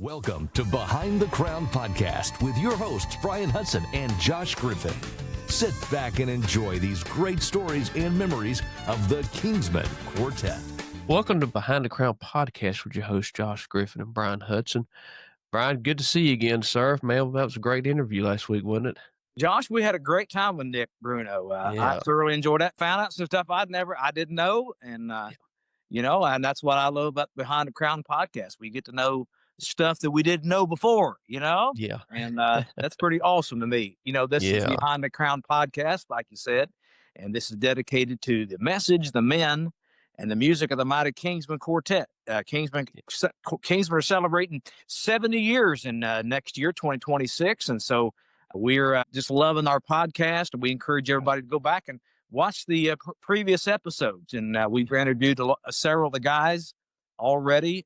Welcome to Behind the Crown Podcast with your hosts, Brian Hudson and Josh Griffin. Sit back and enjoy these great stories and memories of the Kingsmen Quartet. Welcome to Behind the Crown Podcast with your hosts, Josh Griffin and Brian Hudson. Brian, good to see you again, sir. Man, that was a great interview last week, wasn't it? Josh, we had a great time with Nick Bruno. Yeah. I thoroughly enjoyed that. Found out some stuff I didn't know. And, and that's what I love about Behind the Crown Podcast. We get to know stuff that we didn't know before, Yeah. and that's pretty awesome to me. This is Behind the Crown Podcast, like you said, and this is dedicated to the message, the men, and the music of the mighty Kingsmen Quartet. Kingsmen are celebrating 70 years in next year, 2026. And so we're just loving our podcast. We encourage everybody to go back and watch the previous episodes. And we've introduced several of the guys already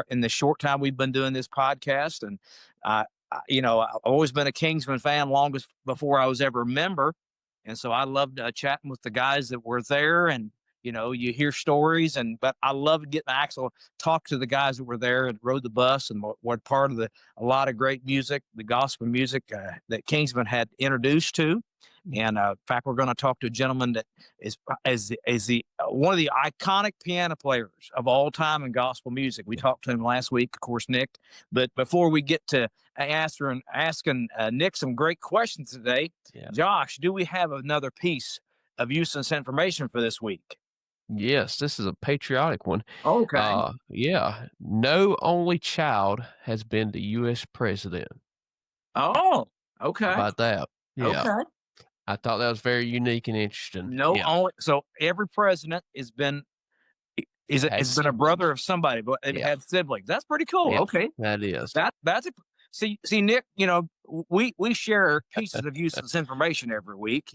in the short time we've been doing this podcast. And, I've always been a Kingsman fan long before I was ever a member. And so I loved chatting with the guys that were there, and, you hear stories, but I loved getting to actually talk to the guys that were there and rode the bus and were part of a lot of great music, the gospel music that Kingsman had introduced to. And in fact, we're going to talk to a gentleman that is one of the iconic piano players of all time in gospel music. We talked to him last week, of course, Nick. But before we get to asking Nick some great questions today, Josh, do we have another piece of useless information for this week? Yes, this is a patriotic one. Okay. No only child has been the U.S. president. Oh, okay. How about that? Yeah. Okay. I thought that was very unique and interesting. So every president has been a brother of somebody, but it had siblings. That's pretty cool. Yeah, okay, that is. That's see, Nick. We share pieces of useless information every week.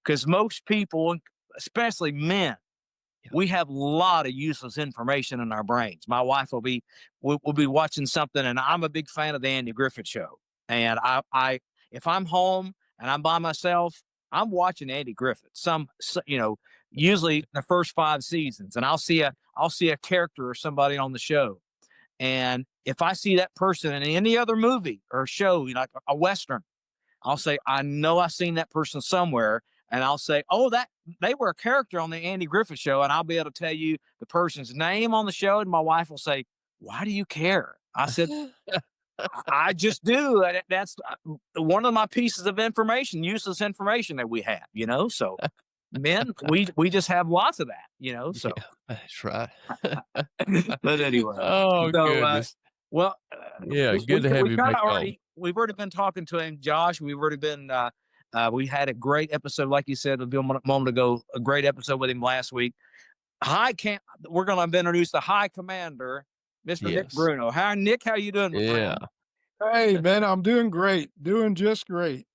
Because most people, especially men, we have a lot of useless information in our brains. My wife will be watching something, and I'm a big fan of the Andy Griffith Show. And I if I'm home and I'm by myself, I'm watching Andy Griffith. Usually the first 5 seasons, and I'll see a character or somebody on the show, and if I see that person in any other movie or show, like a Western, I'll say, I know I've seen that person somewhere, and I'll say, oh, that they were a character on the Andy Griffith Show, and I'll be able to tell you the person's name on the show, and my wife will say, why do you care? I said, I just do. That's one of my pieces of information, useless information that we have, so men, we just have lots of that, so. Yeah, that's right. But anyway. Oh, goodness. Good to have you back on. We've already been talking to him, Josh. We've already been, we had a great episode, like you said, a moment ago, a great episode with him last week. We're going to introduce the High Commander, Mr. Nick Bruno. Nick, how you doing? Yeah. Hey, man, I'm doing great. Doing just great.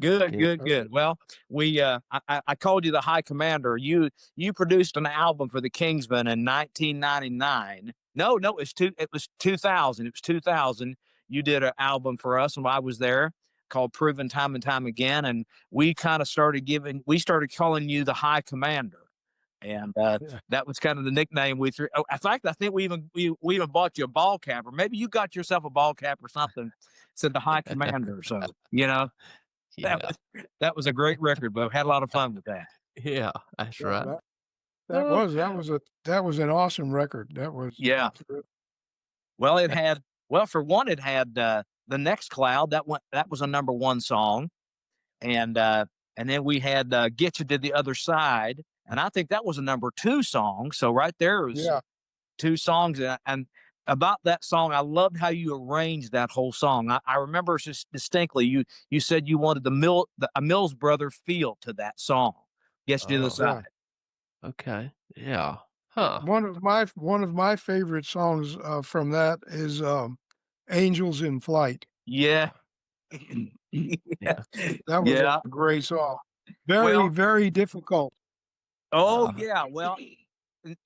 Good. Well, I called you the High Commander. You produced an album for the Kingsmen in 1999. No, it was 2000. It was 2000. You did an album for us when I was there called Proven Time and Time Again. And we kind of started calling you the High Commander. And that was kind of the nickname we threw. In fact, I think we even bought you a ball cap, or maybe you got yourself a ball cap or something. Said the High Commander. So that was a great record, but we had a lot of fun with that. Yeah, that's right. That was an awesome record. That was Well, it had the Next Cloud. That was a number 1 song, and then we had Get You to the Other Side. And I think that was a number 2 song. So right there was 2 songs. And about that song, I loved how you arranged that whole song. I remember just distinctly, you said you wanted a Mills Brother feel to that song. Get You to the Side. Okay. Yeah. Huh. One of my favorite songs from that is Angels in Flight. Yeah. That was a great song. Very difficult. Oh, yeah. Well,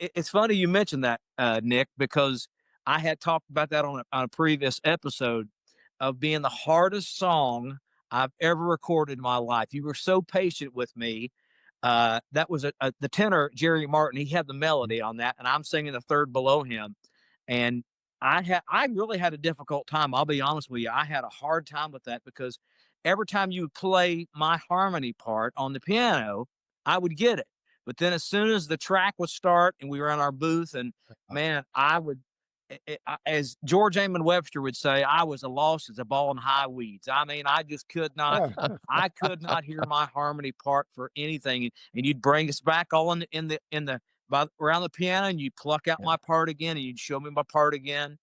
it's funny you mentioned that, Nick, because I had talked about that on a previous episode of being the hardest song I've ever recorded in my life. You were so patient with me. That was the tenor, Jerry Martin. He had the melody on that, and I'm singing the third below him. And I really had a difficult time. I'll be honest with you. I had a hard time with that because every time you play my harmony part on the piano, I would get it. But then as soon as the track would start and we were in our booth, and man, I would, as George Amon Webster would say, I was lost as a ball in high weeds. I mean, I just could not. I could not hear my harmony part for anything, and you'd bring us back all in the around the piano, and you'd pluck out my part again, and you'd show me my part again.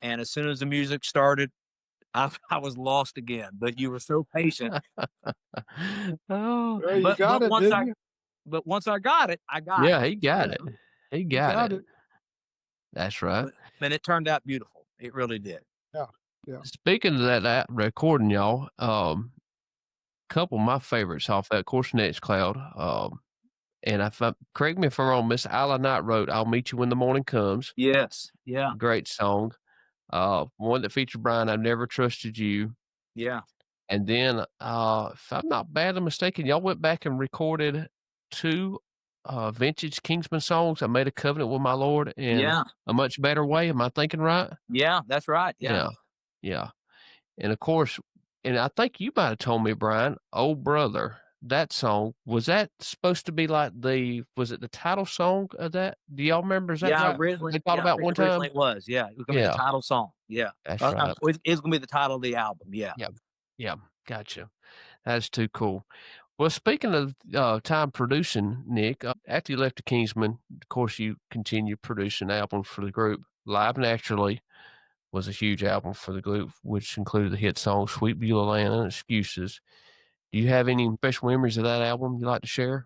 And as soon as the music started, I was lost again. But you were so patient. Oh, well, you got it, didn't you? But once I got it, I got yeah, it. he got it. He got it. That's right. And it turned out beautiful. It really did. Yeah. Yeah. Speaking of that recording, y'all, couple of my favorites off that, of course, Nextcloud. And correct me if I'm wrong, Miss Isla Knight wrote "I'll Meet You When the Morning Comes." Yes. Yeah. Great song. One that featured Brian, "I've Never Trusted You." Yeah. And then, if I'm not badly mistaken, y'all went back and recorded 2 vintage Kingsmen songs. "I Made a Covenant with My Lord" and "A Much Better Way." Am I thinking right? Yeah, that's right. Yeah. Yeah. And of course, and I think you might have told me, Brian, "Oh Brother," that song, was that supposed to be like was it the title song of that? Do y'all remember? Is that right? Originally, They thought about one time? originally it was. Yeah, it was gonna be the title song. Yeah, that's right. It's gonna be the title of the album. Yeah. Yeah, gotcha. That's too cool. Well, speaking of time producing, Nick, after you left the Kingsmen, of course, you continued producing albums for the group. Live Naturally was a huge album for the group, which included the hit songs "Sweet Beulah Land" and "Excuses." Do you have any special memories of that album you'd like to share?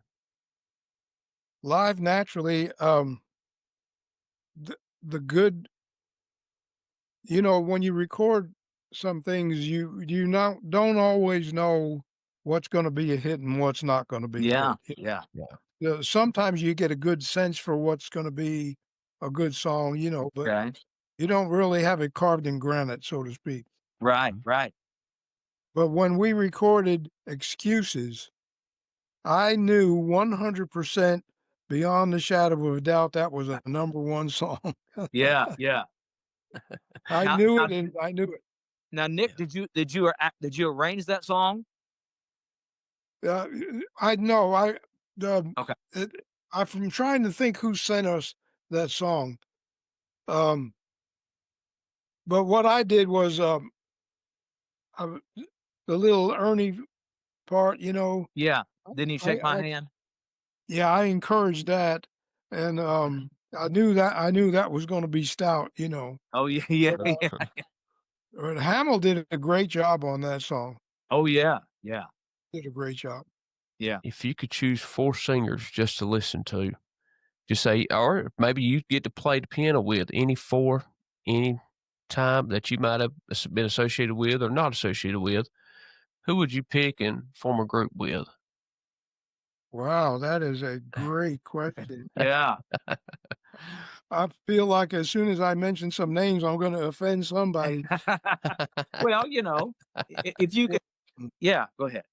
Live Naturally, the good, when you record some things, you don't always know what's going to be a hit and what's not going to be a hit. Yeah. Sometimes you get a good sense for what's going to be a good song, but you don't really have it carved in granite, so to speak. Right. But when we recorded Excuses, I knew 100% beyond the shadow of a doubt that was a number one song. Yeah. I knew it, and I knew it. Now, Nick, did you arrange that song? I know. Okay. I'm trying to think who sent us that song. But what I did was the little Ernie part, Yeah. Didn't you shake my hand? Yeah, I encouraged that, and I knew that was going to be stout, Oh yeah. But Hamill did a great job on that song. Oh yeah. Did a great job. Yeah. If you could choose 4 singers just to listen to, just say, or maybe you get to play the piano with any 4, any time that you might have been associated with or not associated with, who would you pick and form a group with? Wow, that is a great question. Yeah. I feel like as soon as I mention some names, I'm going to offend somebody. Well, if you could, yeah, go ahead.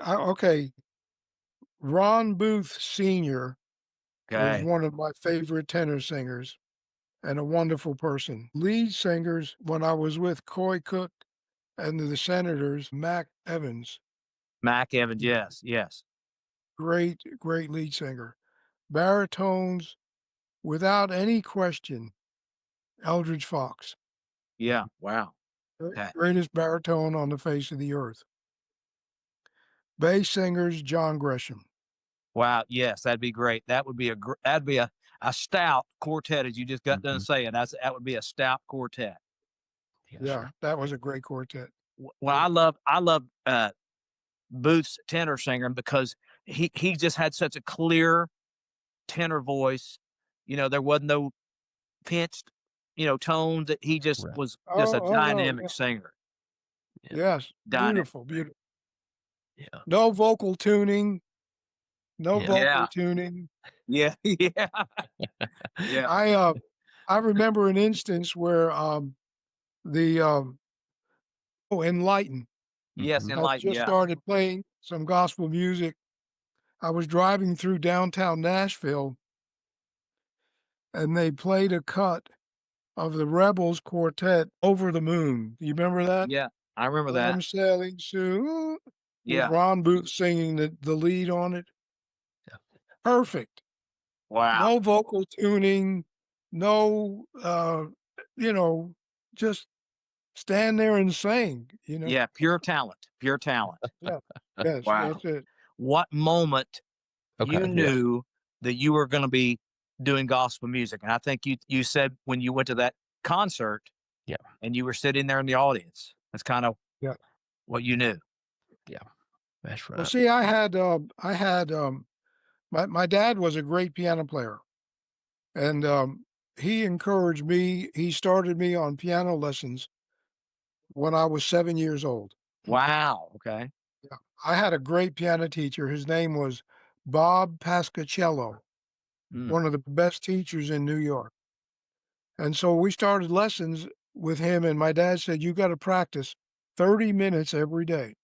Okay. Ron Booth Sr. was one of my favorite tenor singers and a wonderful person. Lead singers, when I was with Coy Cook and the Senators, Mac Evans. Yes. Great lead singer. Baritones, without any question, Eldridge Fox. Yeah, wow. Greatest baritone on the face of the earth. Bass singers, John Gresham. Wow, yes, that'd be great. That would be a stout quartet, as you just got done saying. That would be a stout quartet. Yeah, that was a great quartet. Well, I love Booth's tenor singer because he just had such a clear tenor voice. There wasn't no pinched, tones. That he just was just a dynamic singer. Yes, beautiful. Yeah. No vocal tuning. Yeah. Yeah. I remember an instance where Enlighten. Yes, I Enlighten. just started playing some gospel music. I was driving through downtown Nashville, and they played a cut of the Rebels quartet, Over the Moon. Do you remember that? Yeah, I remember that. I'm sailing soon. Yeah. With Ron Booth singing the lead on it. Yeah. Perfect. Wow. No vocal tuning, no, just stand there and sing, Yeah, pure talent. Pure talent. Yeah. Yes, Wow. that's it. What moment you knew that you were going to be doing gospel music? And I think you said when you went to that concert, and you were sitting there in the audience. That's kind of what you knew. Yeah, that's right. Well, see, I had my dad was a great piano player, and he encouraged me. He started me on piano lessons when I was 7 years old. Wow. Okay. Yeah. I had a great piano teacher. His name was Bob Pascacello, one of the best teachers in New York. And so we started lessons with him, and my dad said, you got to practice 30 minutes every day.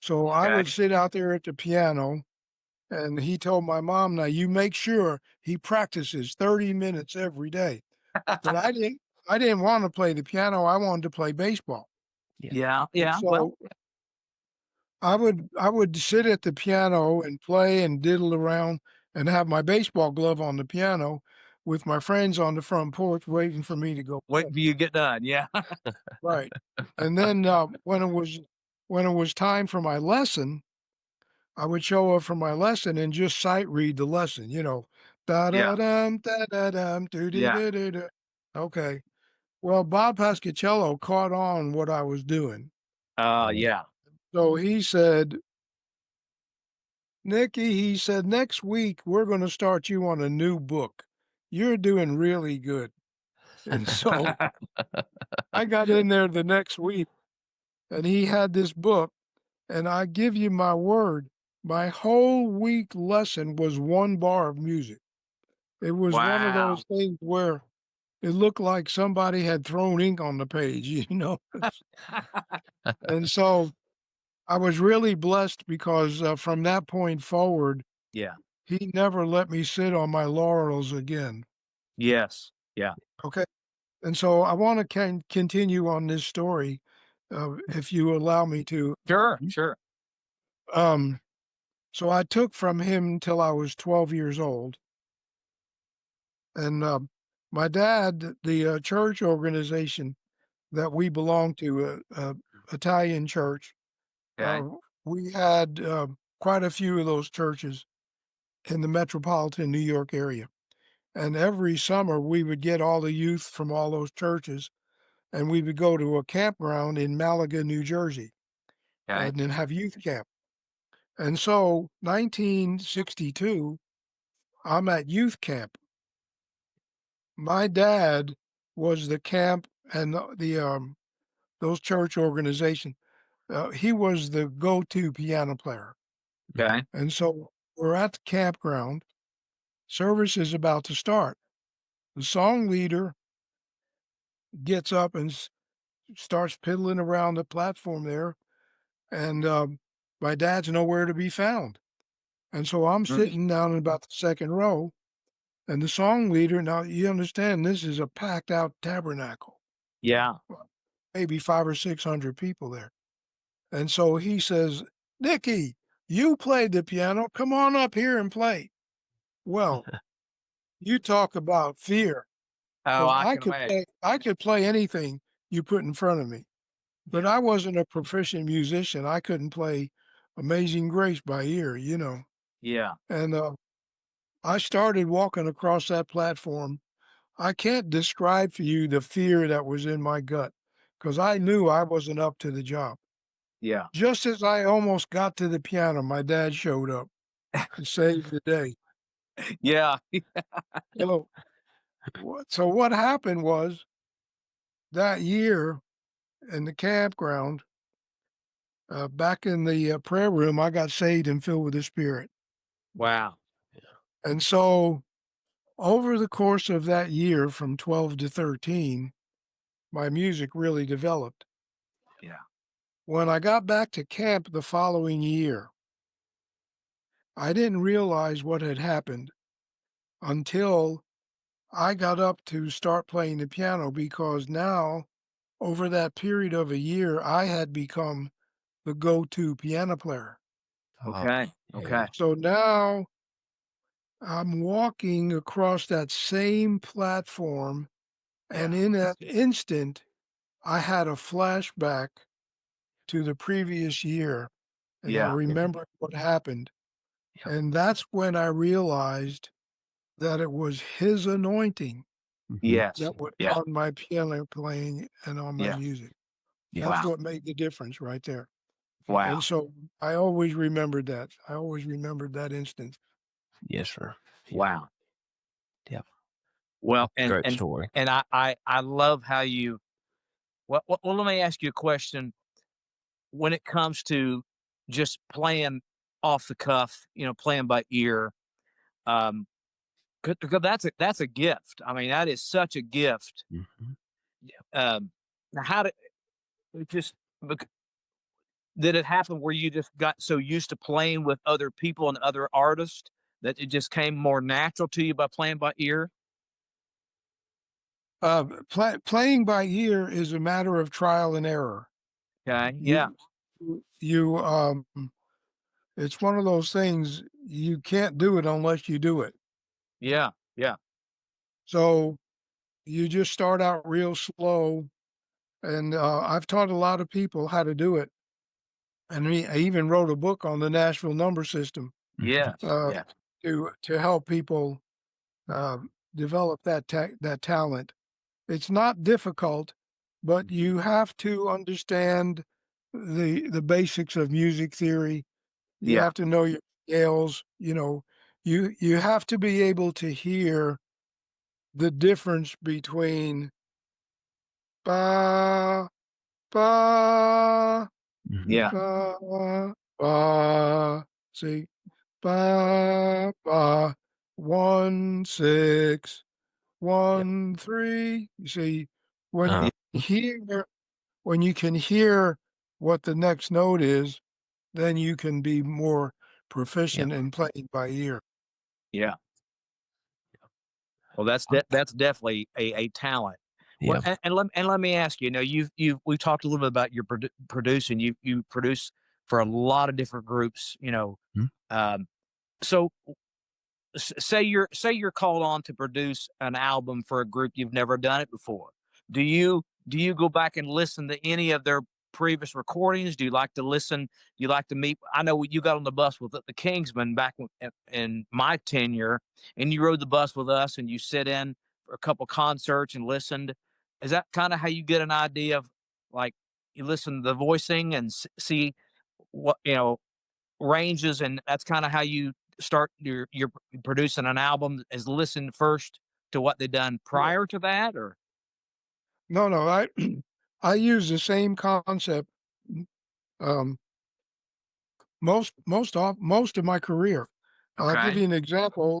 So I would sit out there at the piano, and he told my mom, now you make sure he practices 30 minutes every day. But I didn't want to play the piano. I wanted to play baseball. Yeah. So I would sit at the piano and play and diddle around and have my baseball glove on the piano with my friends on the front porch waiting for me to go. Wait till you get done. Yeah. Right. And then when it was time for my lesson, I would show up for my lesson and just sight read the lesson, Da da dum da da dum do do do do do. Okay. Well, Bob Pascacello caught on what I was doing. Yeah. So he said, Nicky, he said, next week we're going to start you on a new book. You're doing really good. And so I got in there the next week, and he had this book, and I give you my word, my whole week lesson was one bar of music. It was one of those things where it looked like somebody had thrown ink on the page, And so I was really blessed because from that point forward, he never let me sit on my laurels again. Yes. Yeah. Okay. And so I want to continue on this story, if you allow me to. Sure. So I took from him until I was 12 years old. And my dad, the church organization that we belonged to, Italian church, we had quite a few of those churches in the metropolitan New York area. And every summer we would get all the youth from all those churches, and we would go to a campground in Malaga, New Jersey, and then have youth camp. And so 1962, I'm at youth camp. My dad was the camp and those church organization. He was the go-to piano player. Okay. And so we're at the campground. Service is about to start. The song leader gets up and starts piddling around the platform there, and my dad's nowhere to be found. And so I'm sitting down in about the second row, and the song leader, now you understand this is a packed out tabernacle. Yeah. Maybe 500 or 600 people there. And so he says, Nicky, you played the piano. Come on up here and play. Well, you talk about fear. Oh, I could play anything you put in front of me, but I wasn't a proficient musician. I couldn't play Amazing Grace by ear, Yeah. And I started walking across that platform. I can't describe for you the fear that was in my gut because I knew I wasn't up to the job. Yeah. Just as I almost got to the piano, my dad showed up and saved the day. Yeah. So what happened was that year in the campground, back in the prayer room, I got saved and filled with the Spirit. Wow. And so over the course of that year, from 12 to 13, my music really developed. Yeah. When I got back to camp the following year, I didn't realize what had happened until I got up to start playing the piano because now, over that period of a year, I had become the go-to piano player. Okay. Okay. So now I'm walking across that same platform, and in that instant, I had a flashback to the previous year, and I remembered what happened. And that's when I realized that it was his anointing Yes. that was on my piano playing and on my music. That's what made the difference right there. Wow. And so I always remembered that. I always remembered that instance. Yes, sir. Wow. Yeah. Well, Great story. And I love how you. Well, let me ask you a question. When it comes to just playing off the cuff, playing by ear, because that's a gift. I mean, that is such a gift. Mm-hmm. Now, how did it just did it happen where you just got so used to playing with other people and other artists that it just came more natural to you by playing by ear? Playing by ear is a matter of trial and error. Okay. Yeah. You it's one of those things, you can't do it unless you do it. Yeah. Yeah. So you just start out real slow. And I've taught a lot of people how to do it. And I even wrote a book on the Nashville number system Yes. Yeah. to help people develop that talent. It's not difficult, but you have to understand the basics of music theory. You have to know your scales. You have to be able to hear the difference between ba ba Yeah. ba ba. See, ba ba 1 6 1 3. You see, when hear when you can hear what the next note is, then you can be more proficient in playing by ear. Yeah. Well, that's definitely a talent. Well, Yeah. and let me ask you. We've talked a little bit about your producing. You produce for a lot of different groups. Um, so say you're called on to produce an album for a group you've never done it before. Do you go back and listen to any of their previous recordings? Do you like to listen? Do you like to meet? I know you got on the bus with the Kingsmen back in my tenure, and you rode the bus with us, and you sit in for a couple concerts and listened. Is that kind of how you get an idea of, like, you listen to the voicing and see what ranges, and that's kind of how you start your producing an album, is listen first to what they've done prior to that? Or No, I use the same concept um, most of my career. I'll give you an example.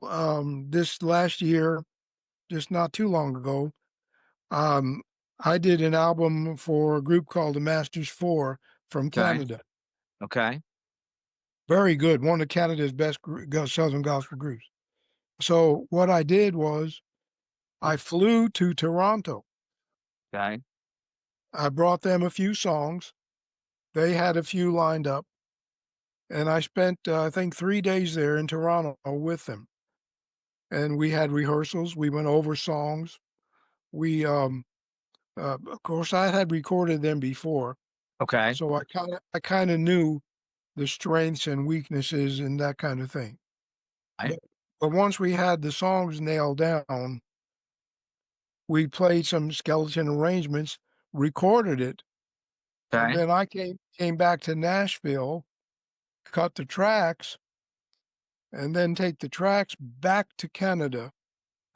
This last year, just not too long ago, I did an album for a group called the Masters 4 from Canada. Okay. Very good. One of Canada's best Southern gospel groups. So what I did was I flew to Toronto. Okay. I brought them a few songs. They had a few lined up. And I spent, I think, 3 days there in Toronto with them. And we had rehearsals. We went over songs. We, of course, I had recorded them before. Okay. So I kind of knew the strengths and weaknesses and that kind of thing. But once we had the songs nailed down, we played some skeleton arrangements, recorded it, and then I came back to Nashville, cut the tracks, and then take the tracks back to Canada.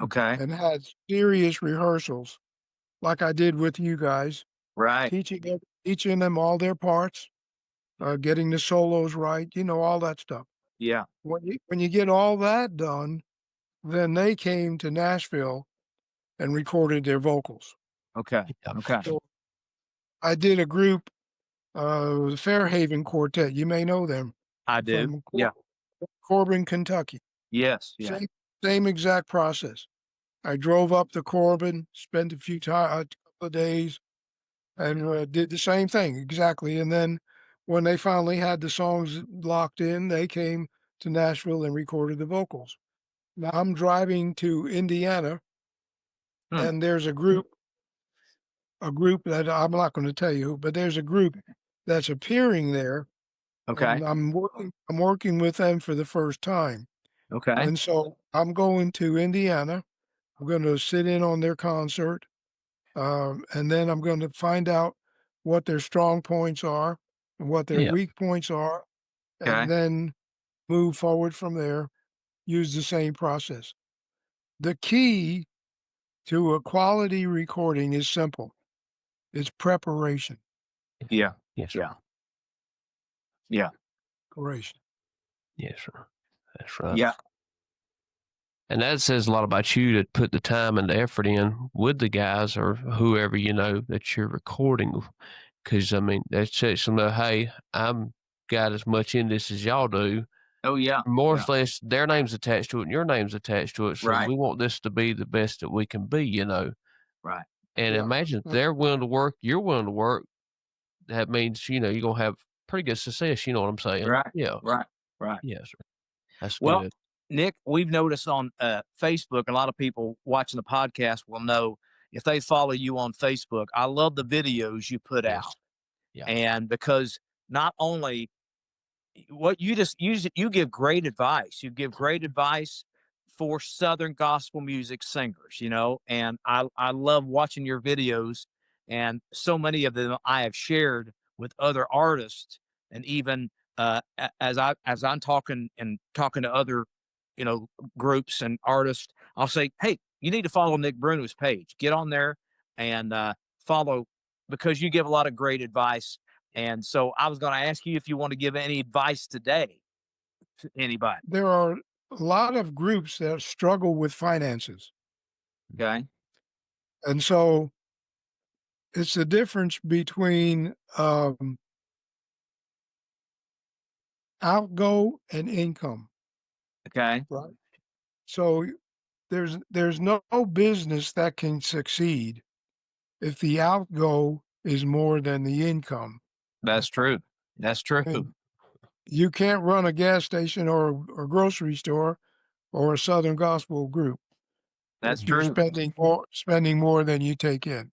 Okay. And had serious rehearsals, like I did with you guys. Right. Teaching them all their parts, getting the solos right, all that stuff. Yeah. When you get all that done, then they came to Nashville and recorded their vocals. Okay. Okay. So I did a group, the Fairhaven Quartet. You may know them. I do. From Corbin, Kentucky. Yes. Yeah. Same exact process. I drove up to Corbin, spent a couple of days, and did the same thing exactly. And then when they finally had the songs locked in, they came to Nashville and recorded the vocals. Now I'm driving to Indiana, and there's a group that I'm not going to tell you, but there's a group that's appearing there. Okay. And I'm working with them for the first time. Okay. And so I'm going to Indiana. I'm going to sit in on their concert. And then I'm going to find out what their strong points are and what their weak points are, and then move forward from there, use the same process. The key to a quality recording is simple. It's preparation. Yeah. Yes, sir. Yeah. Preparation. Yes, sir. That's right. Yeah. And that says a lot about you to put the time and the effort in with the guys or whoever that you're recording. Because, I mean, that lets them know, hey, I'm got as much in this as y'all do. Oh, yeah. More or less, their name's attached to it and your name's attached to it. So we want this to be the best that we can be, Right. And imagine they're willing to work, you're willing to work. That means, you're going to have pretty good success. You know what I'm saying? Right. Yeah. Right. Yes, sir. That's Well, good. Nick, we've noticed on Facebook, a lot of people watching the podcast will know if they follow you on Facebook. I love the videos you put out. Yeah. And because not only what you give great advice. You give great advice for Southern gospel music singers, and I love watching your videos, and so many of them I have shared with other artists, and even as I'm talking to other, groups and artists, I'll say, hey, you need to follow Nick Bruno's page. Get on there and follow, because you give a lot of great advice. And so I was going to ask you if you want to give any advice today to anybody. There are a lot of groups that struggle with finances. Okay. And so it's the difference between outgo and income. Okay. Right. So there's no business that can succeed if the outgo is more than the income. That's true. That's true. And you can't run a gas station or grocery store or a Southern gospel group. That's You're true. spending more than you take in.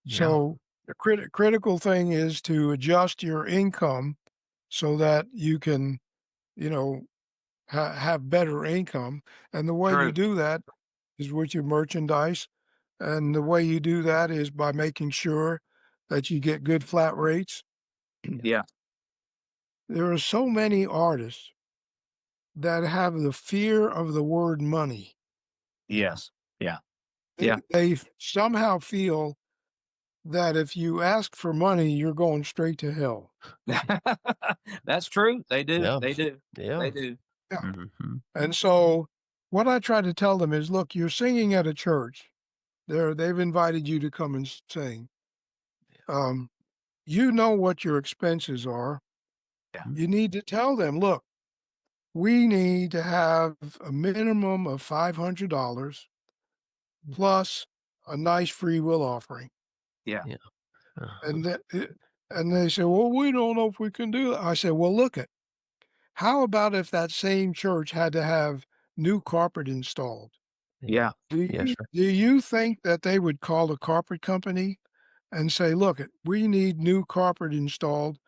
Yeah. So the critical thing is to adjust your income so that you can, have better income. And the way you do that is with your merchandise. And the way you do that is by making sure that you get good flat rates. Yeah. There are so many artists that have the fear of the word money. Yes. Yeah. They somehow feel that if you ask for money, you're going straight to hell. That's true. They do. Yeah. They do. Yeah. They do. Yeah. Mm-hmm. And so what I try to tell them is, look, you're singing at a church. They've invited you to come and sing. You know what your expenses are. Yeah. You need to tell them, look, we need to have a minimum of $500 plus a nice free will offering. Yeah. And they say, well, we don't know if we can do that. I said, well, look how about if that same church had to have new carpet installed? Yeah. Do Yes, sir. you think that they would call a carpet company and say, look, we need new carpet installed.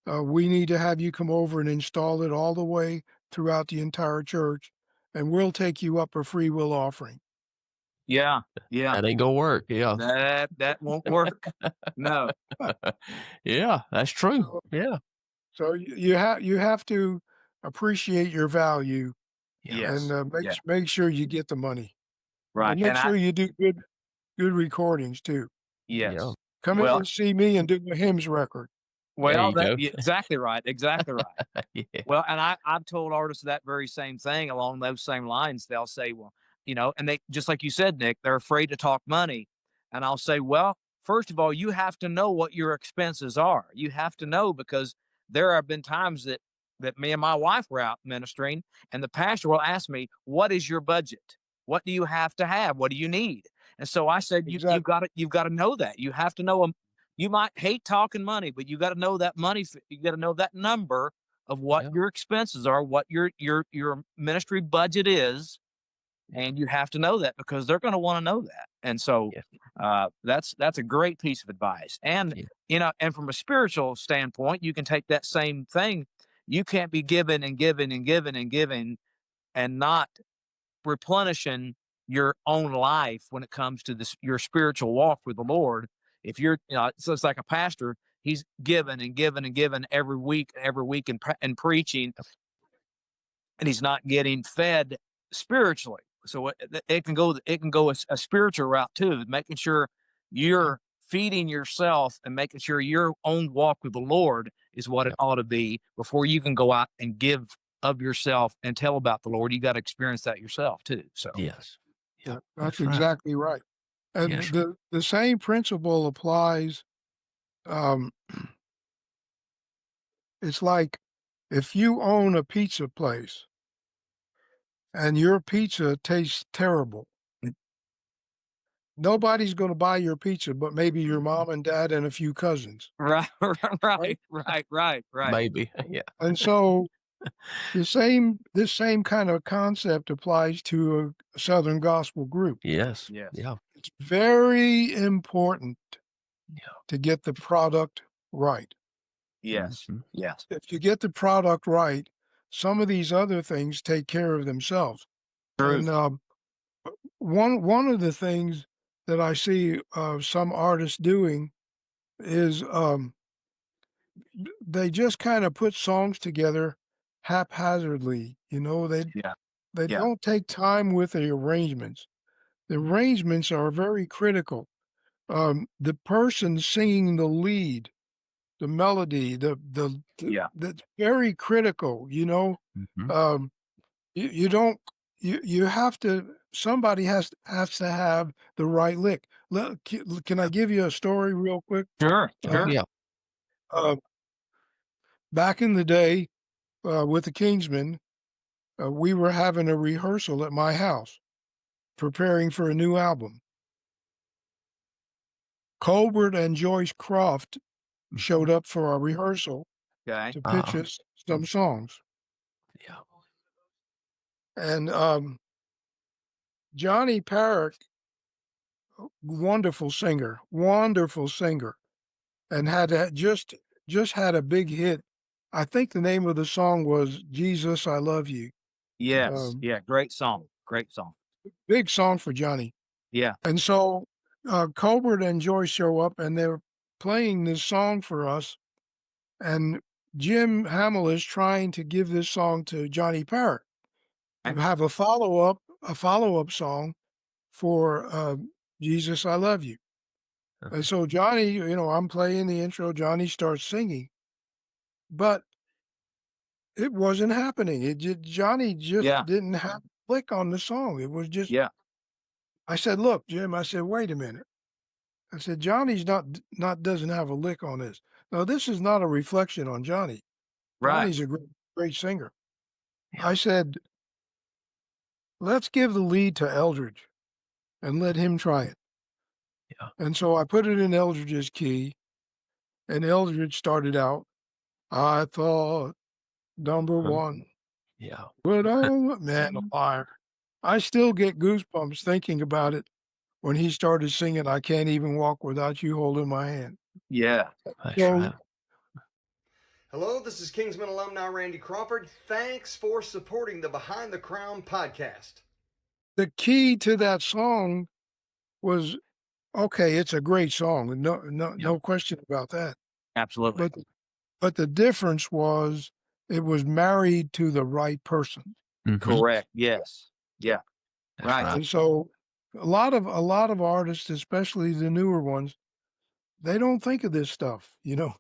We need to have you come over and install it all the way throughout the entire church, and we'll take you up a free will offering. Yeah. Yeah. That ain't gonna work. Yeah. That won't work. No. Yeah, that's true. Yeah. So you have to appreciate your value Yes. and make sure you get the money. Right. And make sure you do good recordings too. Yes. Yeah. Come in and see me and do a hymns record. Well, There you go. exactly right. Exactly right. Yeah. Well, and I've told artists that very same thing along those same lines. They'll say, well, and they, just like you said, Nick, they're afraid to talk money. And I'll say, well, first of all, you have to know what your expenses are. You have to know, because there have been times that me and my wife were out ministering, and the pastor will ask me, what is your budget? What do you have to have? What do you need? And so I said, Exactly. you've got to know that. You have to know them. You might hate talking money, but you got to know that money. You got to know that number of what your expenses are, what your ministry budget is, and you have to know that because they're going to want to know that. And so that's a great piece of advice. And and from a spiritual standpoint, you can take that same thing. You can't be giving and giving and giving and giving and not replenishing your own life when it comes to your spiritual walk with the Lord. If you're, so it's like a pastor, he's giving and giving and giving every week and preaching, and he's not getting fed spiritually. So it can go a spiritual route too, making sure you're feeding yourself and making sure your own walk with the Lord is what it ought to be before you can go out and give of yourself and tell about the Lord. You got to experience that yourself too. So that's exactly right. And the same principle applies. It's like if you own a pizza place and your pizza tastes terrible, nobody's going to buy your pizza, but maybe your mom and dad and a few cousins. Right. Maybe, And so this same kind of concept applies to a Southern gospel group. Yes. It's very important to get the product right. Yes. Yes. If you get the product right, some of these other things take care of themselves. True. And one of the things that I see some artists doing is they just kind of put songs together haphazardly. They don't take time with the arrangements. The arrangements are very critical. The person singing the lead, the melody, that's very critical. You don't you have to. Somebody has to have the right lick. Can I give you a story real quick? Sure. Back in the day, with the Kingsmen, we were having a rehearsal at my house, preparing for a new album. Colbert and Joyce Croft showed up for our rehearsal to pitch us some songs. And Johnny Parrick, wonderful singer, and had just had a big hit. I think the name of the song was "Jesus, I Love You." Yes. Great song. Big song for Johnny. Yeah. And so Colbert and Joyce show up, and they're playing this song for us. And Jim Hamill is trying to give this song to Johnny Parrick to have a follow-up song for Jesus, I Love You. And so Johnny, I'm playing the intro. Johnny starts singing, but it wasn't happening. Johnny just didn't have a click on the song. It was just, I said, look, Jim, I said, wait a minute. I said, Johnny's doesn't have a lick on this. Now, this is not a reflection on Johnny. Right. Johnny's a great singer. I said, let's give the lead to Eldridge and let him try it. And so I put it in Eldridge's key, and Eldridge started out, I thought number one. But oh, man, alive. I still get goosebumps thinking about it when he started singing, I Can't Even Walk Without You Holding My Hand. Yeah. That's right. Hello, this is Kingsman alumni Randy Crawford. Thanks for supporting the Behind the Crown podcast. The key to that song was, okay, it's a great song. No question about that. Absolutely. But the difference was it was married to the right person. Correct. Yes. Yeah. Right. And so a lot of artists, especially the newer ones, they don't think of this stuff, Yeah.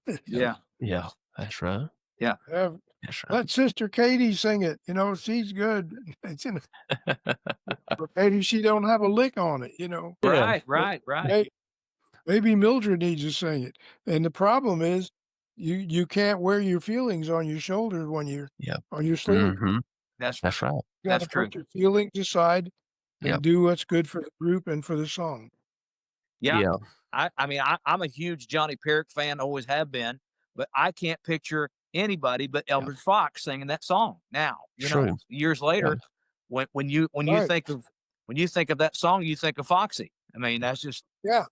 Yeah. That's right. Yeah. That's right. Let Sister Katie sing it. She's good. But Katie, she don't have a lick on it. Right. Maybe Mildred needs to sing it. And the problem is, you can't wear your feelings on your shoulders when you're on your sleeve. That's right. You got to put your feelings aside and do what's good for the group and for the song. Yeah. I mean, I'm a huge Johnny Perrick fan, always have been, but I can't picture anybody but Eldridge Fox singing that song now. You know, years later, when you think of that song, you think of Foxy. I mean, that's just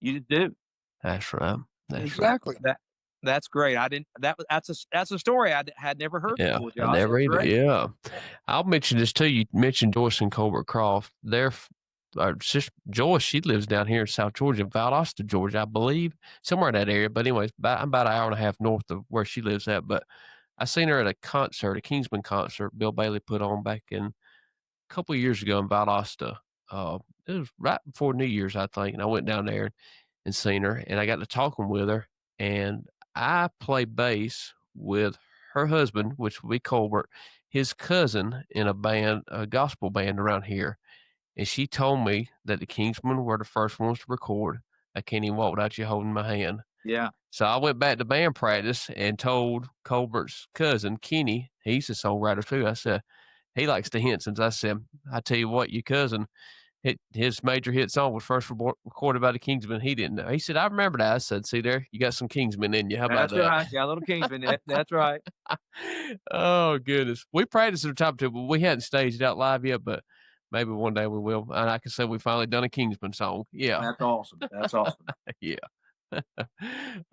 you just do. That's right. Exactly. That's great. That's a story I had never heard before, Josh. I never either. Yeah. I'll mention this too. You mentioned Joyce and Colbert Croft. Our sister Joyce, she lives down here in South Georgia, Valdosta, Georgia, I believe, somewhere in that area. But anyways, I'm about an hour and a half north of where she lives at. But I seen her at a concert, a Kingsman concert Bill Bailey put on back in a couple of years ago in Valdosta. It was right before New Year's, I think. And I went down there and seen her, and I got to talking with her. And I play bass with her husband, which would be Colbert, his cousin in a band, a gospel band around here. And she told me that the Kingsmen were the first ones to record "I Can't Even Walk Without You Holding My Hand." Yeah. So I went back to band practice and told Colbert's cousin, Kenny, he's a songwriter too. I said, he likes the Hensons. I said, I tell you what, your cousin, his major hit song was first recorded by the Kingsmen. He didn't know. He said, I remember that. I said, see there, you got some Kingsmen in you. How about that? That's right. Yeah, little Kingsmen. That's right. Oh, goodness. We practiced at the top too, but we hadn't staged out live yet, but maybe one day we will. And I can say we finally done a Kingsman song. Yeah. That's awesome. That's awesome. Yeah.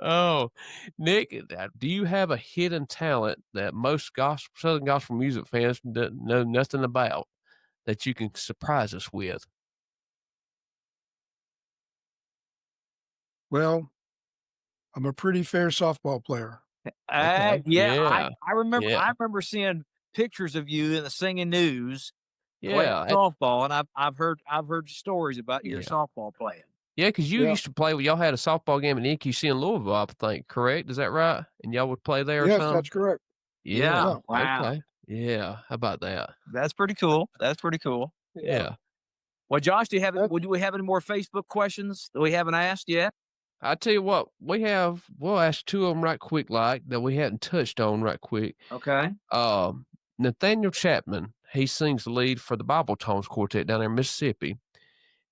Oh, Nick, do you have a hidden talent that most Southern gospel music fans know nothing about that you can surprise us with? Well, I'm a pretty fair softball player. I remember seeing pictures of you in the Singing News playing softball, and I've heard stories about your softball playing. Yeah, because you used to play. Y'all had a softball game at EQC in Louisville, I think. Correct? Is that right? And y'all would play there? Yes, or something? That's correct. Yeah. Wow. Okay. Yeah. How about that? That's pretty cool. Yeah. Well, Josh, do we have any more Facebook questions that we haven't asked yet? I tell you what, we'll ask two of them right quick, like that we hadn't touched on right quick. Okay. Nathaniel Chapman, he sings the lead for the Bible Tones Quartet down there in Mississippi.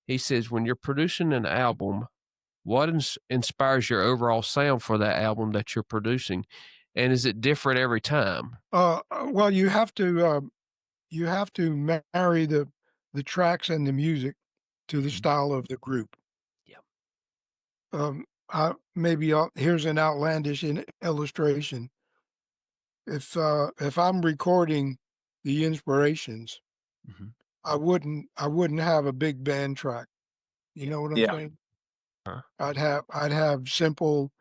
He says, when you're producing an album, what inspires your overall sound for that album that you're producing? And is it different every time? Well, you have to marry the tracks and the music to the style of the group. Yeah. Here's an outlandish illustration. If I'm recording the Inspirations, I wouldn't have a big band track. You know what I'm saying? I'd have simple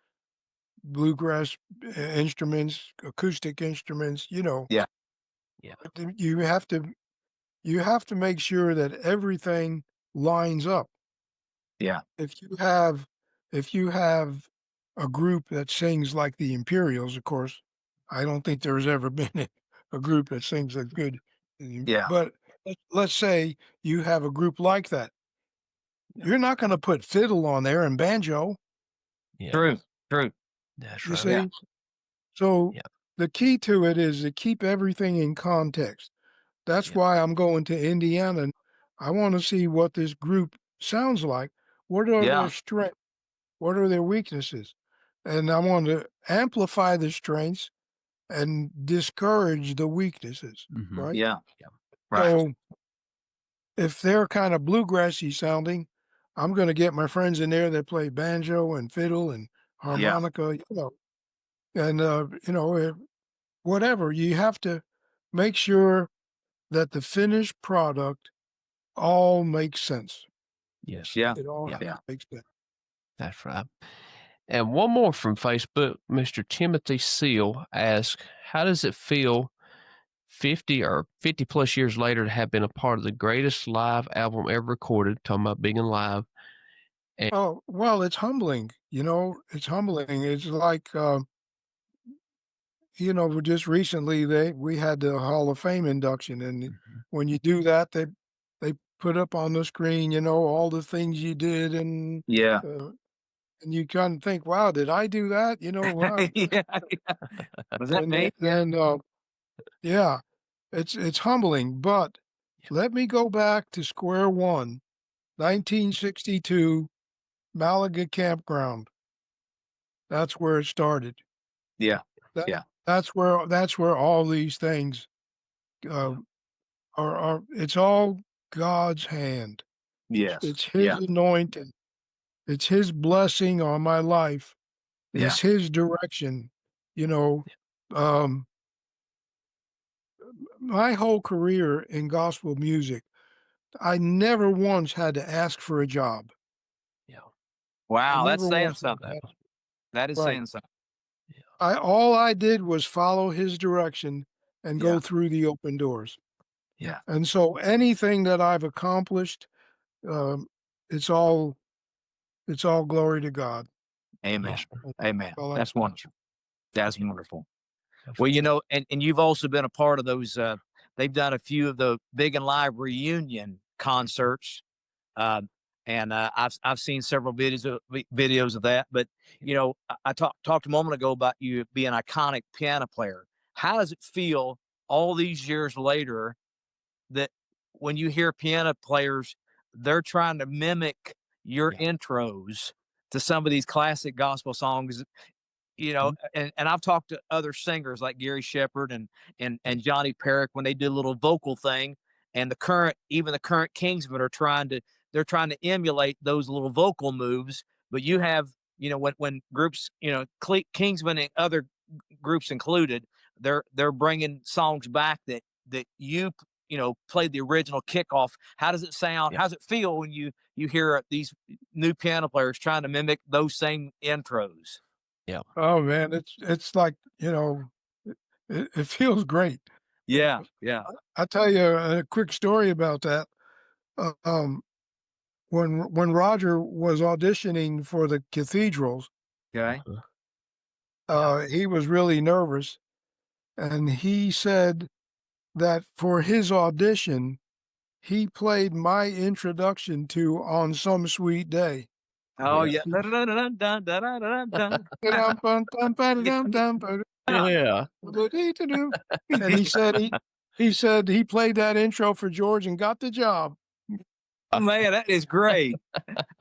bluegrass instruments, acoustic instruments. You know. Yeah. You have to make sure that everything lines up. Yeah. If you have a group that sings like the Imperials, of course, I don't think there's ever been a group that sings as good. Yeah. But let's say you have a group like that. You're not going to put fiddle on there and banjo. Yeah. True. That's right. You see? Yeah. So the key to it is to keep everything in context. That's why I'm going to Indiana. I want to see what this group sounds like. What are their strengths? What are their weaknesses? And I want to amplify the strengths and discourage the weaknesses, right? Yeah. Right. So if they're kind of bluegrassy sounding, I'm going to get my friends in there that play banjo and fiddle and harmonica, and whatever. You have to make sure that the finished product all makes sense. Yes. Yeah. It all makes sense. That's right. And one more from Facebook, Mr. Timothy Seal asks, how does it feel 50 plus years later to have been a part of the greatest live album ever recorded, talking about being live? Oh, well, it's humbling. It's humbling. It's like, just recently we had the Hall of Fame induction, and when you do that, they put up on the screen, all the things you did, and and you kind of think, wow, did I do that? Wow. Was that me? And it's humbling, but let me go back to square one, 1962, Malaga Campground. That's where it started. Yeah. Yeah. That's where all these things are. It's all God's hand. Yes. It's His anointing. It's His blessing on my life. It's His direction. You know, my whole career in gospel music, I never once had to ask for a job. Yeah. Wow, that's saying something. That is saying something. All I did was follow His direction and go through the open doors. Yeah. And so anything that I've accomplished, it's all glory to God. Amen. Amen. Well, That's wonderful. That's wonderful. Well, you know, and you've also been a part of those. They've done a few of the big and live reunion concerts, and I've seen several videos of that. But you know, I talked a moment ago about you being an iconic piano player. How does it feel all these years later that when you hear piano players, they're trying to mimic your intros to some of these classic gospel songs? You know, and I've talked to other singers like Gary Shepard and Johnny Perrick when they do a little vocal thing, and even the current Kingsmen are trying to emulate those little vocal moves. But you have, you know, when groups, you know, Kingsmen and other groups included, they're bringing songs back that you know played the original kickoff. How does it sound? How does it feel when you hear these new piano players trying to mimic those same intros? Yeah. Oh man, it's like, you know, it feels great. Yeah. Yeah. I'll tell you a quick story about that. When Roger was auditioning for the cathedrals, Okay. he was really nervous, and he said that for his audition, he played my introduction to "On Some Sweet Day." Oh yeah. Yeah. And he said he played that intro for George and got the job. Man, that is great.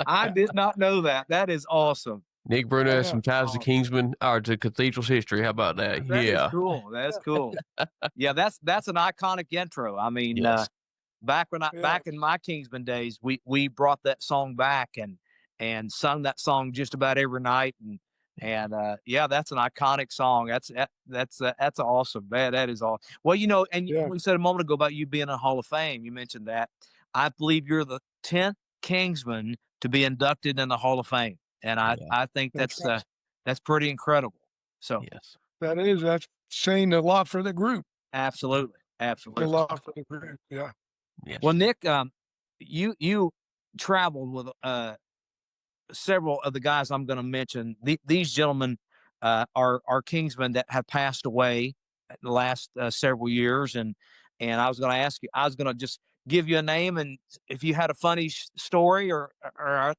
I did not know that. That is awesome. Nick Bruno has some ties to Kingsman or to Cathedral's history. How about that? That is cool. That's cool. Yeah, that's an iconic intro. I mean, back in my Kingsman days, we brought that song back and sung that song just about every night, and that's an iconic song. That's awesome, man. That is awesome. Well, you know, and we said a moment ago about you being in a Hall of Fame. You mentioned that. I believe you're the 10th Kingsman to be inducted in the Hall of Fame, and I think that's pretty incredible. So that's saying a lot for the group. Absolutely. A lot for the group. Yeah. Yes. Well, Nick, you traveled with several of the guys I'm going to mention. These gentlemen are Kingsmen that have passed away in the last several years, and I was going to ask you. I was going to just give you a name, and if you had a funny story or a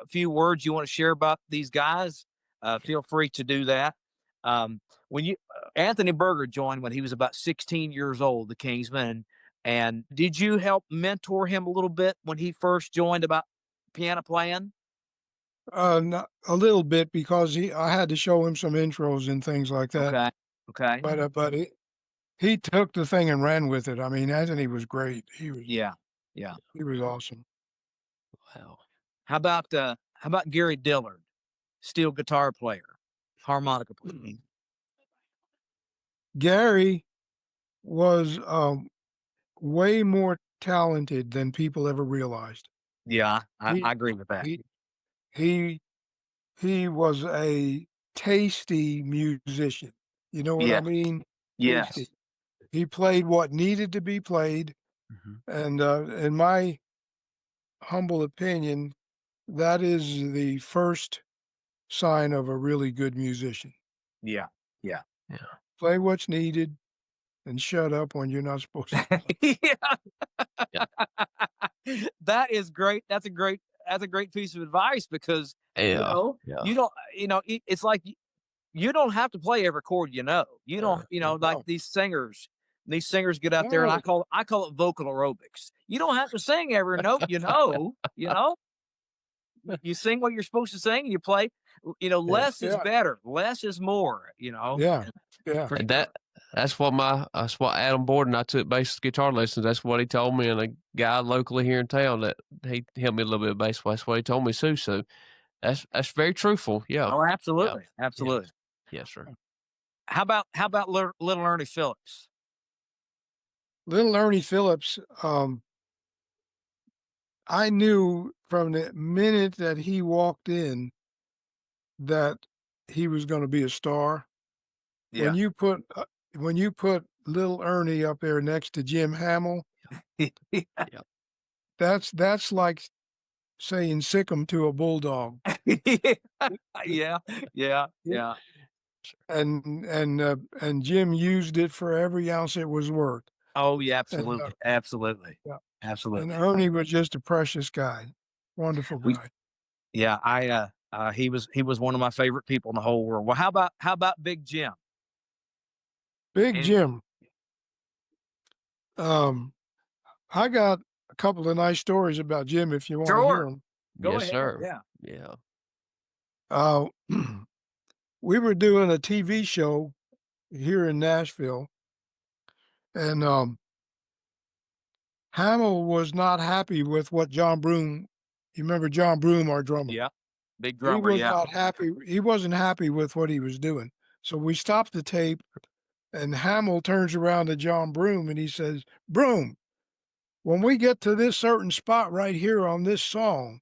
few words you want to share about these guys, feel free to do that. When Anthony Berger joined when he was about 16 years old, the Kingsmen, and did you help mentor him a little bit when he first joined about piano playing? Not, a little bit, because I had to show him some intros and things like that. Okay. But he took the thing and ran with it. I mean, Anthony was great. He was he was awesome. Wow. How about Gary Dillard, steel guitar player, harmonica player? Gary was way more talented than people ever realized. Yeah, I agree with that. He was a tasty musician. You know what I mean? Yes. Tasty. He played what needed to be played, and in my humble opinion, that is the first sign of a really good musician. Yeah. Play what's needed and shut up when you're not supposed to. That is great. That's a great piece of advice, because you don't, it's like you don't have to play every chord, you know. You don't, like these singers, These singers get out there, and I call it vocal aerobics. You don't have to sing every note, you know. You sing what you're supposed to sing, and you play. Less is better. Less is more. Yeah. And that's what Adam Borden, I took bass guitar lessons. That's what he told me, and a guy locally here in town that he helped me a little bit of bass. That's what he told me too. So that's very truthful. Yeah. Oh, absolutely, absolutely. Yes, sir. How about little Ernie Phillips? Little Ernie Phillips, I knew from the minute that he walked in that he was going to be a star. Yeah. When you put little Ernie up there next to Jim Hamill, that's like saying sick 'em to a bulldog. Yeah. And Jim used it for every ounce it was worth. Oh yeah, absolutely, and, absolutely, yeah. absolutely. And Ernie was just a precious guy, wonderful guy. He was one of my favorite people in the whole world. Well, how about Big Jim? Big Jim. I got a couple of nice stories about Jim if you want to hear them. Go yes, ahead. sir. Yeah. We were doing a TV show here in Nashville, and Hamill was not happy with what John Broom. You remember John Broom, our drummer? Yeah. Big drummer. He was not happy. He wasn't happy with what he was doing. So we stopped the tape, and Hamill turns around to John Broom and he says, "Broom, when we get to this certain spot right here on this song,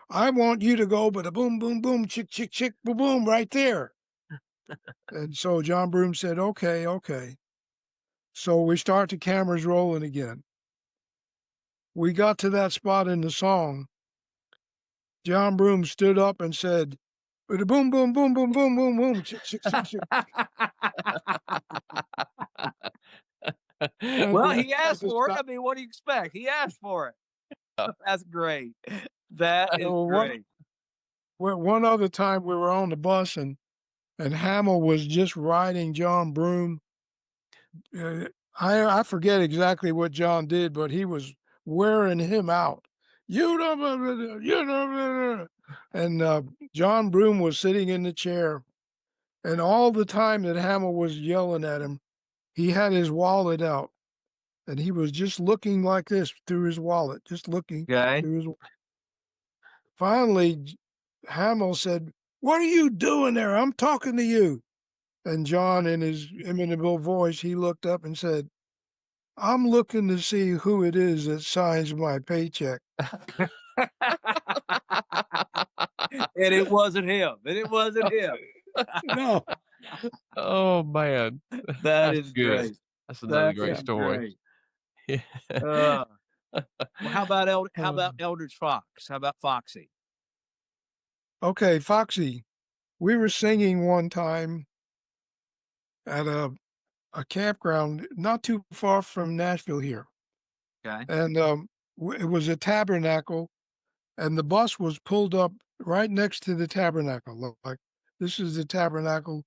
I want you to go, but a boom, boom, boom, chick, chick, chick, boom, boom, right there." And so John Broom said, okay. So we start the cameras rolling again. We got to that spot in the song. John Broom stood up and said, "But a boom, boom, boom, boom, boom, boom, boom, chick, chick, chick, chick." Well, he asked for it. I mean, what do you expect? He asked for it. That's great. That is great. One other time we were on the bus and Hamill was just riding John Broom. I forget exactly what John did, but he was wearing him out. And John Broom was sitting in the chair, and all the time that Hamill was yelling at him, he had his wallet out, and he was just looking like this through his wallet, just looking through his. Finally, Hamill said, "What are you doing there? I'm talking to you." And John, in his inimitable voice, he looked up and said, "I'm looking to see who it is that signs my paycheck." And it wasn't him. No. Oh man, that is good. Great. That's another great story. Great. Well, how about Eldridge Fox? How about Foxy? Okay, Foxy. We were singing one time at a campground not too far from Nashville here. Okay. And it was a tabernacle, and the bus was pulled up right next to the tabernacle. Like, this is the tabernacle.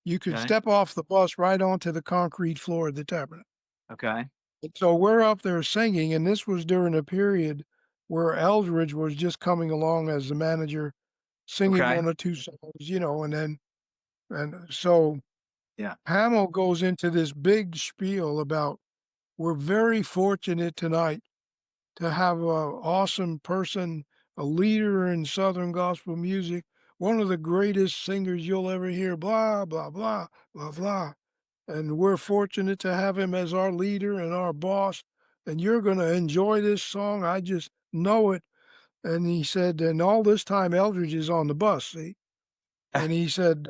You could step off the bus right onto the concrete floor of the tabernacle. Okay. And so we're up there singing, and this was during a period where Eldridge was just coming along as the manager, singing one or two songs, and so Hamill goes into this big spiel about, we're very fortunate tonight to have an awesome person, a leader in Southern gospel music, one of the greatest singers you'll ever hear, blah, blah, blah, blah, blah. And we're fortunate to have him as our leader and our boss. And you're going to enjoy this song. I just know it. And he said, and all this time Eldridge is on the bus, see? And he said,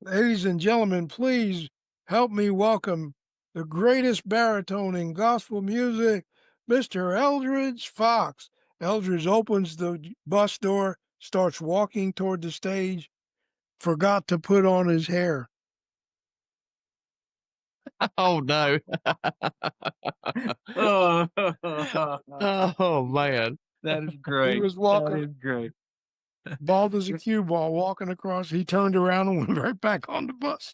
"Ladies and gentlemen, please help me welcome the greatest baritone in gospel music, Mr. Eldridge Fox." Eldridge opens the bus door, starts walking toward the stage, forgot to put on his hair. Oh no. Oh man. That is great. He was walking. That is great. Bald as a cue ball, walking across. He turned around and went right back on the bus.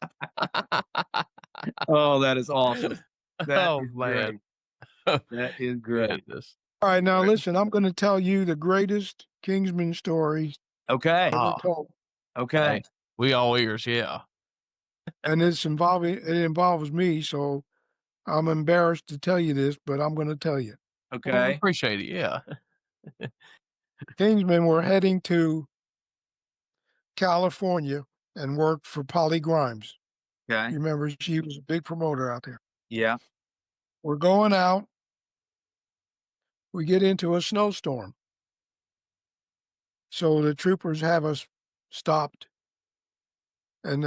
Oh, that is awesome. That Oh, is man. great. That is great. Goodness. All right, now listen, I'm going to tell you the greatest Kingsman story Okay. ever Oh, told. Okay. we all ears, yeah. And it involves me, so I'm embarrassed to tell you this, but I'm going to tell you. Well, we Okay. appreciate it, yeah. Kingsmen were heading to California and worked for Polly Grimes. Okay. You remember she was a big promoter out there. Yeah. We're going out. We get into a snowstorm. So the troopers have us stopped. And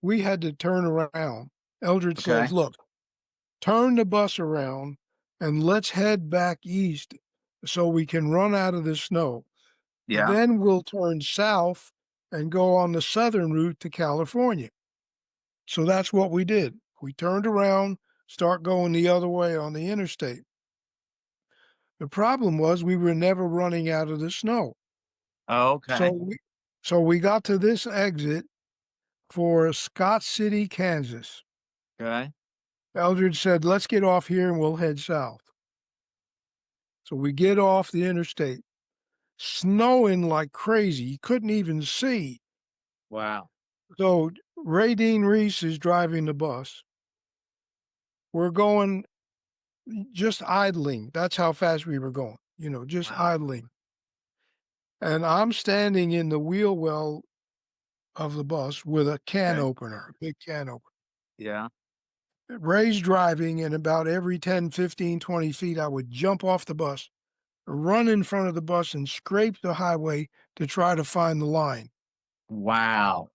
we had to turn around. Eldred Okay. says, look, turn the bus around and let's head back east so we can run out of the snow. Yeah. Then we'll turn south and go on the southern route to California. So that's what we did. We turned around, start going the other way on the interstate. The problem was we were never running out of the snow. Oh, okay. So we got to this exit for Scott City, Kansas. Okay. Eldridge said, let's get off here and we'll head south. So we get off the interstate, snowing like crazy. You couldn't even see. Wow. So Ray Dean Reese is driving the bus. We're going just idling. That's how fast we were going, just idling. And I'm standing in the wheel well of the bus with a can opener, a big can opener. Yeah. Ray's driving, and about every 10, 15, 20 feet, I would jump off the bus, run in front of the bus, and scrape the highway to try to find the line. Wow.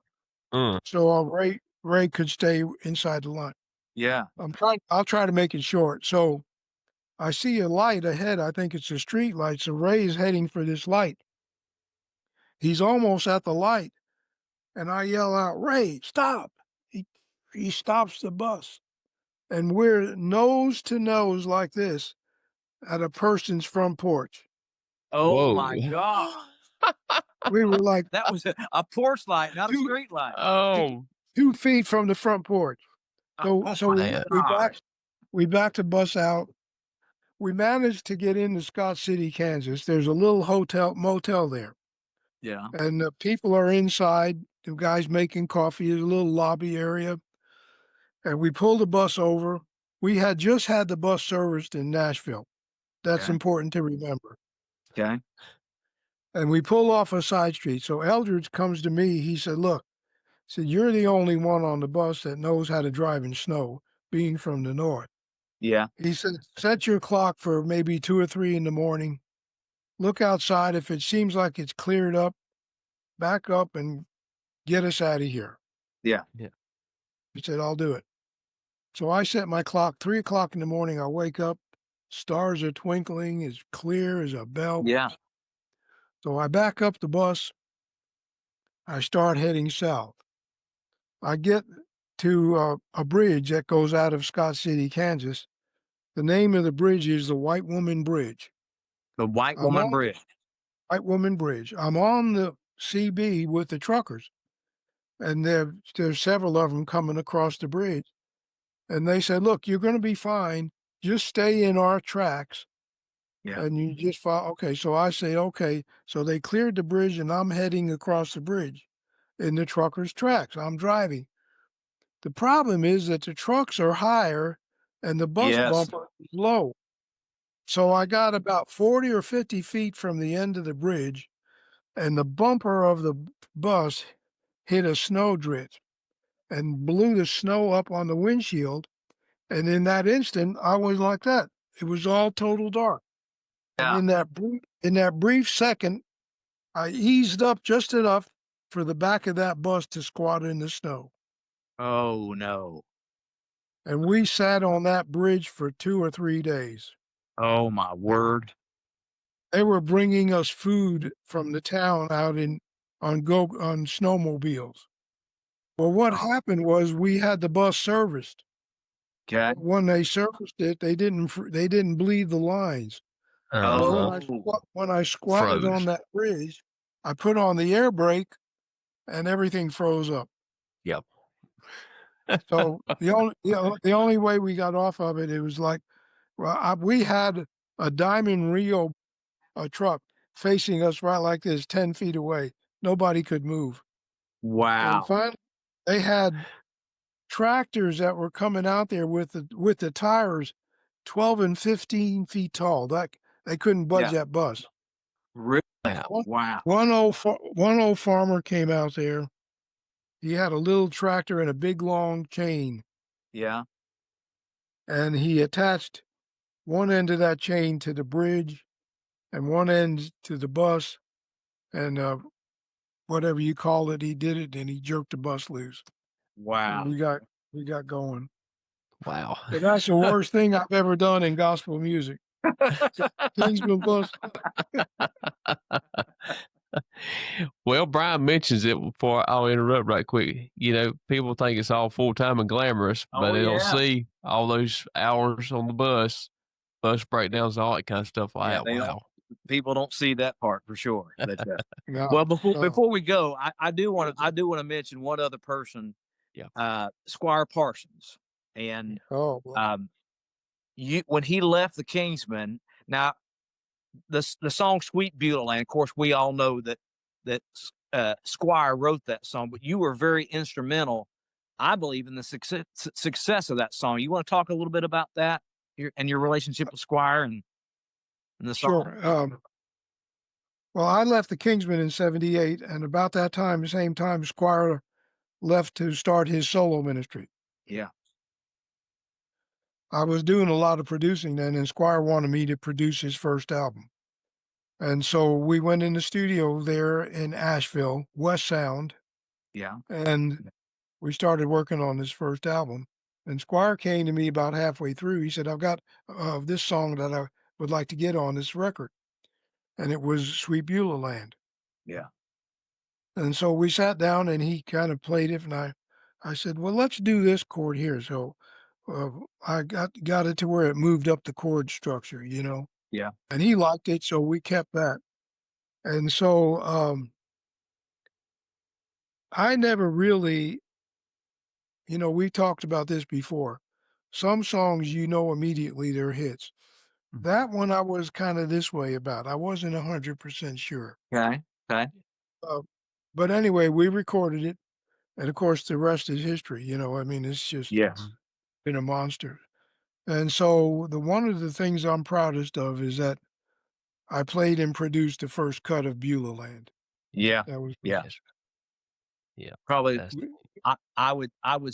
So Ray could stay inside the line. Yeah. I'll try to make it short. So I see a light ahead. I think it's a street light. So Ray is heading for this light. He's almost at the light. And I yell out, Ray, stop. He stops the bus. And we're nose to nose like this at a person's front porch. Oh, my God. We were like, That was a porch light, not a street light. Oh, 2 feet from the front porch. So man. we backed the bus out. We managed to get into Scott City, Kansas. There's a little motel there. Yeah. And the people are inside. The guy's making coffee. There's a little lobby area. And we pulled the bus over. We had just had the bus serviced in Nashville. That's important to remember. Okay. And we pull off a side street. So Eldridge comes to me. He said, look, you're the only one on the bus that knows how to drive in snow, being from the north. Yeah. He said, set your clock for maybe 2 or 3 in the morning. Look outside. If it seems like it's cleared up, back up and get us out of here. Yeah. He said, I'll do it. So I set my clock, 3 o'clock in the morning. I wake up, stars are twinkling, as clear as a bell. Yeah. So I back up the bus. I start heading south. I get to a bridge that goes out of Scott City, Kansas. The name of the bridge is the White Woman Bridge. The White Woman Bridge. White Woman Bridge. I'm on the CB with the truckers, and there's several of them coming across the bridge. And they said, look, you're going to be fine. Just stay in our tracks. Yeah. And you just follow. Okay. So I say, okay. So they cleared the bridge, and I'm heading across the bridge in the truckers' tracks. I'm driving. The problem is that the trucks are higher and the bus bumper is low. So I got about 40 or 50 feet from the end of the bridge, and the bumper of the bus hit a snowdrift and blew the snow up on the windshield. And in that instant, I was like that. It was all total dark. Yeah. And in that brief second, I eased up just enough for the back of that bus to squat in the snow. Oh, no. And we sat on that bridge for 2 or 3 days. Oh, my word. They were bringing us food from the town out on snowmobiles. Well, what happened was we had the bus serviced. Okay. When they serviced it, they didn't bleed the lines. When I squatted on that bridge, I put on the air brake, and everything froze up. Yep. So the only way we got off of it, it was like, well, we had a Diamond Rio truck facing us right like this, 10 feet away. Nobody could move. Wow. And finally, they had tractors that were coming out there with the tires 12 and 15 feet tall. They couldn't budge that bus. Really? Wow. One old farmer came out there. He had a little tractor and a big long chain. Yeah. And he attached one end of that chain to the bridge and one end to the bus. And whatever you call it, he did it and he jerked the bus loose. Wow. And we got going. Wow. But that's the worst thing I've ever done in gospel music. Kingsman bus. Well, Brian mentions it before I'll interrupt right quick. You know, people think it's all full time and glamorous, but they don't see all those hours on the bus breakdowns, all that kind of stuff. Wow. People don't see that part for sure. No, well, before we go, I do want to mention one other person. Yeah. Squire Parsons, and when he left the Kingsmen. Now, the song "Sweet Beulah Land," of course, we all know that Squire wrote that song, but you were very instrumental, I believe, in the success of that song. You want to talk a little bit about that and your relationship with Squire and the song? Sure. Well, I left the Kingsmen in '78, and about that time, the same time, Squire left to start his solo ministry. Yeah. I was doing a lot of producing then, and Squire wanted me to produce his first album. And so we went in the studio there in Asheville, West Sound. Yeah. And we started working on this first album. And Squire came to me about halfway through. He said, I've got this song that I would like to get on this record. And it was Sweet Beulah Land. Yeah. And so we sat down and he kind of played it. And I said, well, let's do this chord here. So I got it to where it moved up the chord structure, you know? Yeah. And he liked it. So we kept that. And so I never really, you know, we talked about this before. Some songs, you know, immediately they're hits. That one I was kind of this way about. I wasn't 100% sure. Okay. But anyway, we recorded it. And of course, the rest is history. You know, I mean, it's just been a monster. And so one of the things I'm proudest of is that I played and produced the first cut of Beulah Land. Yeah. That was yeah. Probably I would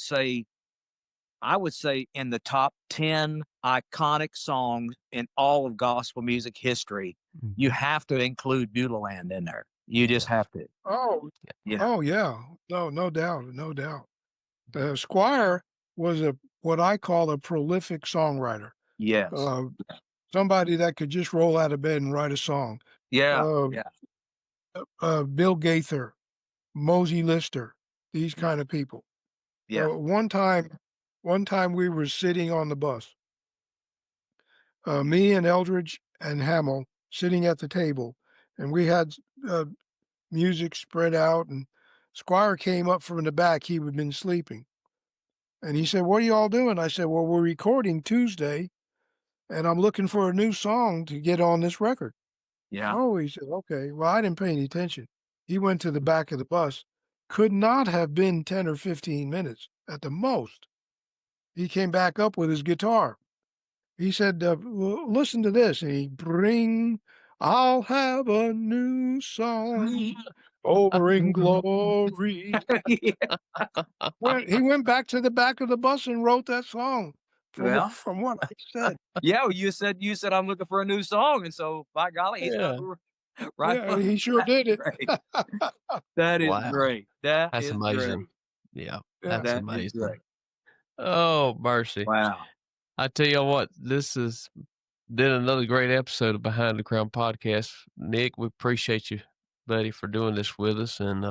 say in the top 10 iconic songs in all of gospel music history, you have to include Beulah Land in there. You just have to. Oh, yeah. No doubt. Squire was what I call a prolific songwriter. Yes. Somebody that could just roll out of bed and write a song. Yeah. Bill Gaither, Mosey Lister, these kind of people. Yeah. One time we were sitting on the bus. Me and Eldridge and Hamill sitting at the table, and we had music spread out, and Squire came up from the back. He had been sleeping. And he said, what are you all doing? I said, well, we're recording Tuesday, and I'm looking for a new song to get on this record. Yeah. Oh, he said, okay. Well, I didn't pay any attention. He went to the back of the bus. Could not have been 10 or 15 minutes at the most. He came back up with his guitar. He said, listen to this. And I'll have a new song over in glory. He went back to the back of the bus and wrote that song from what I said. Yeah, you said I'm looking for a new song. And so, by golly, he's right. Yeah, he sure did it. That is great. That's amazing. Great. Yeah, that's amazing. Great. Oh, mercy. Wow. I tell you what, this has been another great episode of Behind the Crown podcast. Nick, we appreciate you, buddy, for doing this with us, and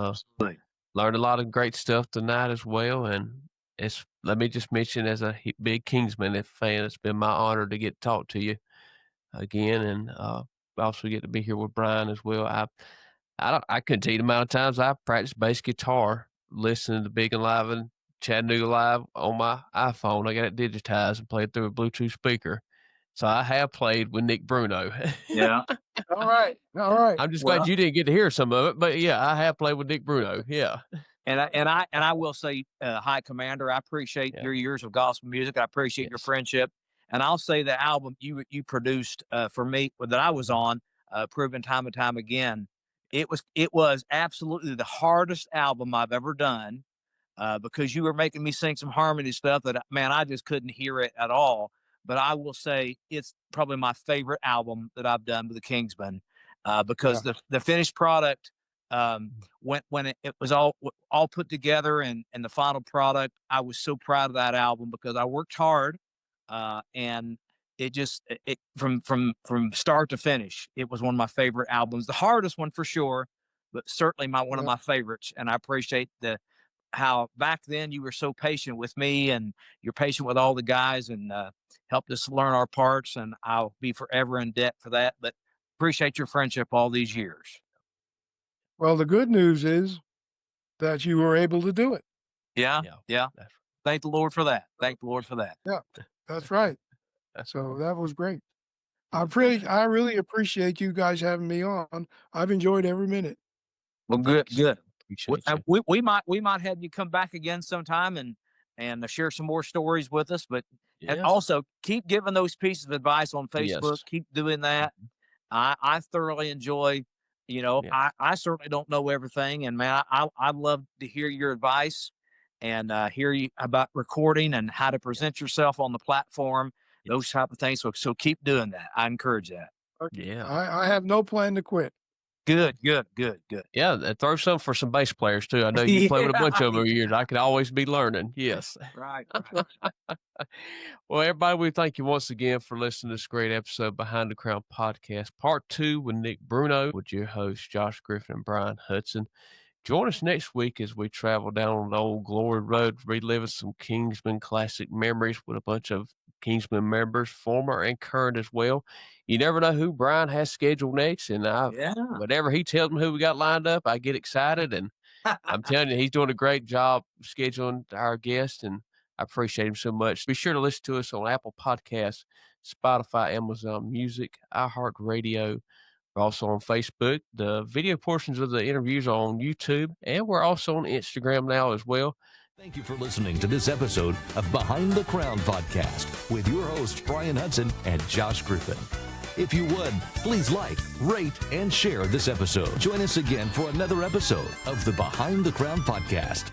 learned a lot of great stuff tonight as well. And let me just mention, as a big Kingsman fan, it's been my honor to get to talk to you again, and also get to be here with Brian as well. I couldn't tell you the amount of times I practiced bass guitar listening to Big and Live and Chattanooga Live on my iPhone. I got it digitized and played through a Bluetooth speaker. So I have played with Nick Bruno. Yeah. All right. All right. I'm just glad you didn't get to hear some of it, but yeah, I have played with Nick Bruno. Yeah. And I will say, High Commander, I appreciate your years of gospel music. I appreciate your friendship. And I'll say the album you produced for me that I was on, proven time and time again, it was absolutely the hardest album I've ever done, because you were making me sing some harmony stuff that, man, I just couldn't hear it at all. But I will say it's probably my favorite album that I've done with the Kingsmen, because the finished product, when it was all put together and the final product, I was so proud of that album because I worked hard, and it just from start to finish, it was one of my favorite albums. The hardest one for sure, but certainly one of my favorites. And I appreciate how back then you were so patient with me, and you're patient with all the guys, and helped us learn our parts. And I'll be forever in debt for that. But appreciate your friendship all these years. Well, the good news is that you were able to do it. Yeah. Thank the Lord for that. Thank the Lord for that. Yeah, that's right. So that was great. I really appreciate you guys having me on. I've enjoyed every minute. Well, good. Appreciate We might have you come back again sometime and share some more stories with us. But and also keep giving those pieces of advice on Facebook. Yes. Keep doing that. I thoroughly enjoy. I certainly don't know everything, and man, I love to hear your advice and hear you about recording and how to present yourself on the platform, those type of things. So keep doing that. I encourage that. Yeah. I have no plan to quit. Good. Yeah, throw some for some bass players too. I know you play with a bunch of them over years. I could always be learning. Yes. Right. Well, everybody, we thank you once again for listening to this great episode Behind the Crown Podcast, Part 2 with Nick Bruno, with your hosts Josh Griffin and Brian Hudson. Join us next week as we travel down the old glory road, reliving some Kingsmen classic memories with a bunch of Kingsmen members, former and current as well. You never know who Brian has scheduled next, and whenever he tells me who we got lined up, I get excited, and I'm telling you, he's doing a great job scheduling our guests, and I appreciate him so much. Be sure to listen to us on Apple Podcasts, Spotify, Amazon Music, iHeartRadio. We're also on Facebook. The video portions of the interviews are on YouTube, and we're also on Instagram now as well. Thank you for listening to this episode of Behind the Crown Podcast with your hosts, Brian Hudson and Josh Griffin. If you would, please like, rate, and share this episode. Join us again for another episode of the Behind the Crown Podcast.